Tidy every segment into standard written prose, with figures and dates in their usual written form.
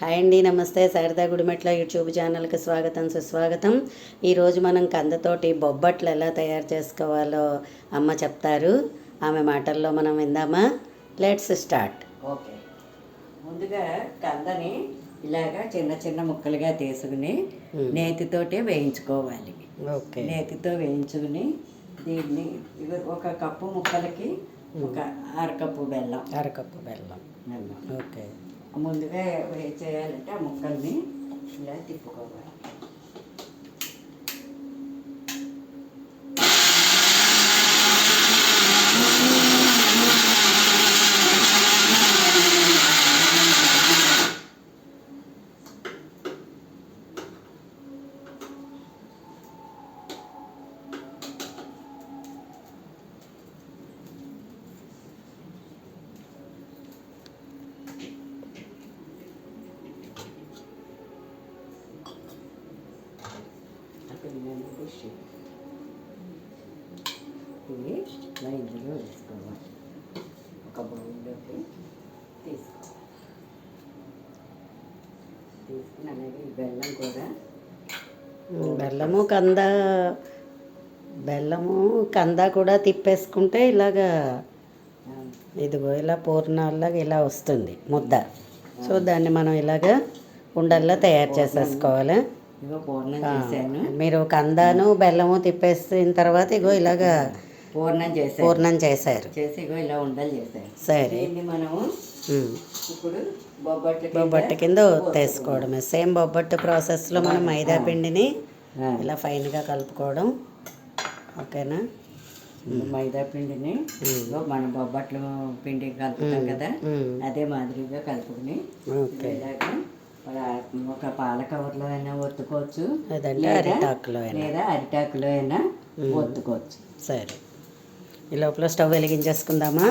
Hi అండి, నమస్తే. Sharada Gudimetla YouTube ఛానల్కి స్వాగతం, సుస్వాగతం. ఈరోజు మనం కందతోటి బొబ్బట్లు ఎలా తయారు చేసుకోవాలో అమ్మ చెప్తారు. ఆమె మాటల్లో మనం విందామా? Let's start. ఓకే, ముందుగా కందని ఇలాగా చిన్న చిన్న ముక్కలుగా తీసుకుని నేతితోటే వేయించుకోవాలి. ఓకే, నేతితో వేయించుకుని దీన్ని ఒక కప్పు ముక్కలకి ఒక అరకప్పు బెల్లం. ఓకే, ముందుగా చేయాలంటే ఆ ముక్కల్ని ఇలా తిప్పుకోవాలి. ఇవి లైన్లో వేసుకోవాలి. ఒక బౌల్లోకి తీసుకోవాలి. తీసుకుని అలాగే ఈ బెల్లం కూడా బెల్లము కంద కూడా తిప్పేసుకుంటే ఇలాగా ఇదిగో ఇలా పూర్ణాల్లాగా ఇలా వస్తుంది ముద్ద. సో దాన్ని మనం ఇలాగా ఉండల్లా తయారు చేసేసుకోవాలి. మీరు కందాను బెల్లము తిప్పేసిన తర్వాత ఇగో ఇలాగా పూర్ణం చేశారు. ఇగో ఇలా ఉండలు చేశారు. సరే, మనము ఇప్పుడు బొబ్బట్టు కింద తీసుకోవడమే. సేమ్ బొబ్బట్టు ప్రాసెస్లో మనం మైదా పిండిని ఇలా ఫైన్గా కలుపుకోవడం. ఓకేనా? మైదా పిండిని మన బొబ్బట్లు పిండి కలుపుతాం కదా, అదే మాదిరిగా కలుపుకుని ఇలాగా ఒక పాల కవర్లో అయినా ఒత్తుకోవచ్చు, లేదా అరిటాకులో అయినా ఒత్తుకోవచ్చు. సరే, ఈ లోపల స్టవ్ వెలిగించేసుకుందామా?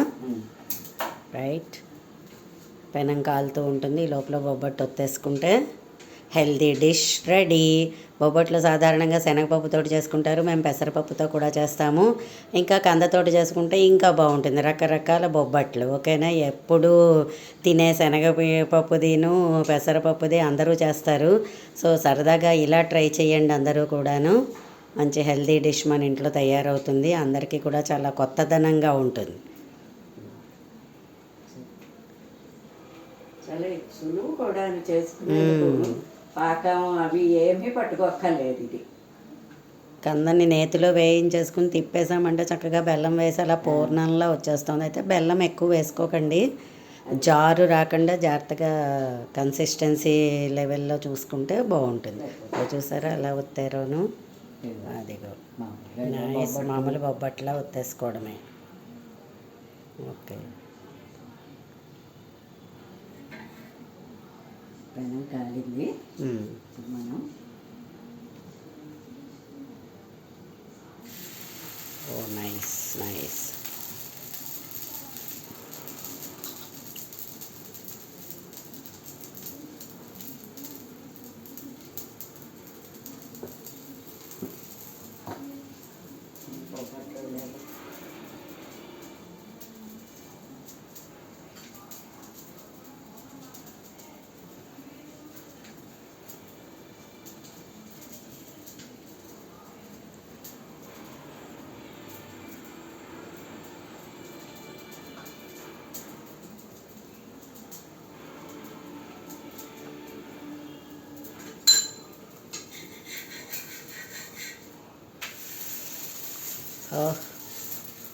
రైట్, పెనం కాలుతూ ఉంటుంది. ఈ లోపల బొబ్బట్టు ఒత్తేసుకుంటే హెల్దీ డిష్ రెడీ. బొబ్బట్లు సాధారణంగా శనగపప్పుతో చేసుకుంటారు, మేము పెసరపప్పుతో కూడా చేస్తాము. ఇంకా కందతోటి చేసుకుంటే ఇంకా బాగుంటుంది. రకరకాల బొబ్బట్లు. ఓకేనా? ఎప్పుడు తినే శనగపప్పుదిను పెసరపప్పుది అందరూ చేస్తారు. సో సరదాగా ఇలా ట్రై చేయండి అందరూ కూడాను. మంచి హెల్దీ డిష్ మన ఇంట్లో తయారవుతుంది. అందరికీ కూడా చాలా కొత్తదనంగా ఉంటుంది. చాలా సులువు కూడా చేసుకునే పాకం అవి ఏమీ పట్టుకోక్కర్లేదు. ఇది కందని నేతిలో వేయించేసుకుని తిప్పేసామంటే చక్కగా బెల్లం వేసి అలా పూర్ణంలా వచ్చేస్తుంది. అయితే బెల్లం ఎక్కువ వేసుకోకండి, జారు రాకుండా జాగ్రత్తగా కన్సిస్టెన్సీ లెవెల్లో చూసుకుంటే బాగుంటుంది. చూసారా అలా ఒత్తారోను? అదిగో నైస్, మామూలు బొబ్బట్లా ఒత్తేసుకోవడమే. ఓకే, పెనం కాలింది. మనం నైస్ నైస్.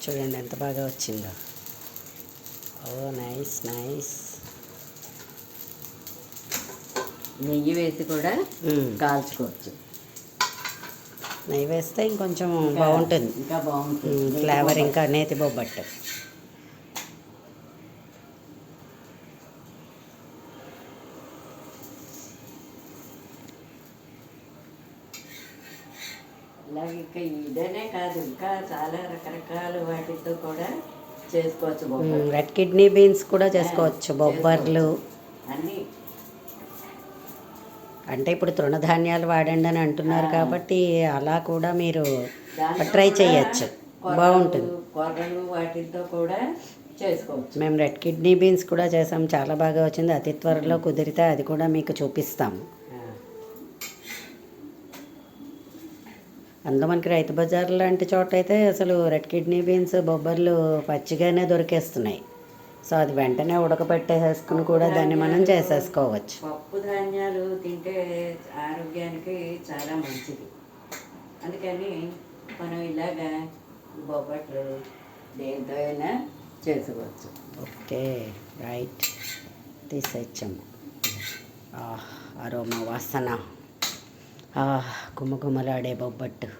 చూడండి ఎంత బాగా వచ్చిందో. Nice nice. నెయ్యి వేసి కూడా కాల్చుకోవచ్చు. నెయ్యి వేస్తే ఇంకొంచెం బాగుంటుంది, ఇంకా బాగుంటుంది ఫ్లేవర్. ఇంకా నేతి బొబ్బట్టు అలాగే ఇంకా ఇదనే కాదు, ఇంకా చాలా రకరకాల వాటితో కూడా చేసుకోవచ్చు. రెడ్ కిడ్నీ బీన్స్ కూడా చేసుకోవచ్చు, బొబ్బర్లు అన్నీ. అంటే ఇప్పుడు తృణధాన్యాలు వాడండి అని అంటున్నారు కాబట్టి అలా కూడా మీరు ట్రై చేయొచ్చు, బాగుంటుంది. కొర్రలు వాటితో కూడా చేసుకోవచ్చు. మేము రెడ్ కిడ్నీ బీన్స్ కూడా చేసాం, చాలా బాగా వచ్చింది. అతి త్వరలో కుదిరితే అది కూడా మీకు చూపిస్తాము. ఆ, అందులో మనకి రైతు బజార్ లాంటి చోట అయితే అసలు రెడ్ కిడ్నీ బీన్స్ బొబ్బర్లు పచ్చిగానే దొరికేస్తున్నాయి. సో అది వెంటనే ఉడకబెట్టేసుకుని కూడా దాన్ని మనం చేసేసుకోవచ్చు. పప్పు ధాన్యాలు తింటే ఆరోగ్యానికి చాలా మంచిది. అందుకని మనం ఇలాగా బొబ్బట్లు దేంతో అయినా చేసుకోవచ్చు. Okay, right, తీసేచ్చాము. అరోమా వాసన, గుమగుమలాడే బొబ్బట్టు.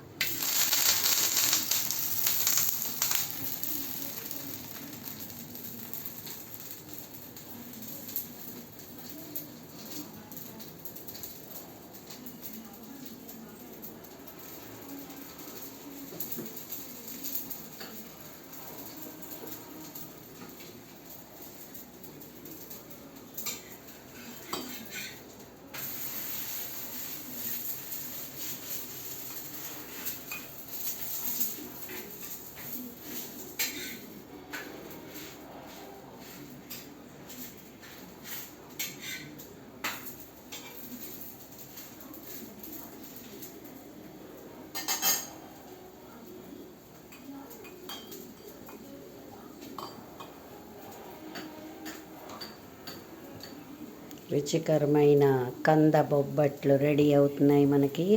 రుచికరమైన కంద బొబ్బట్లు రెడీ అవుతున్నాయి మనకి.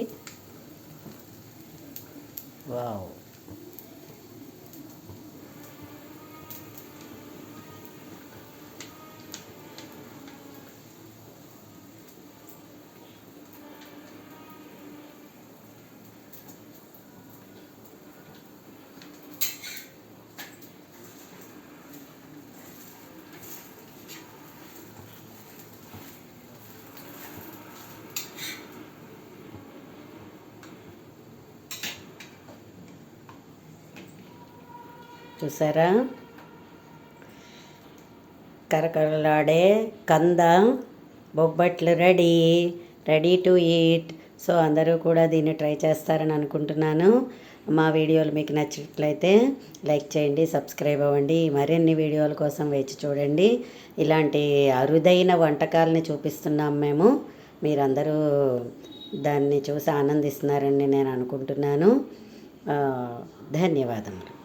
వావ్. చూసారా, కరకరలాడే కంద బొబ్బట్లు రెడీ టు ఈట్. సో అందరూ కూడా దీన్ని ట్రై చేస్తారని అనుకుంటున్నాను. మా వీడియోలు మీకు నచ్చినట్లయితే లైక్ చేయండి, సబ్స్క్రైబ్ అవ్వండి. మరిన్ని వీడియోల కోసం వేచి చూడండి. ఇలాంటి అరుదైన వంటకాలని చూపిస్తున్నాం మేము. మీరందరూ దాన్ని చూసి ఆనందిస్తున్నారని నేను అనుకుంటున్నాను. ధన్యవాదములు.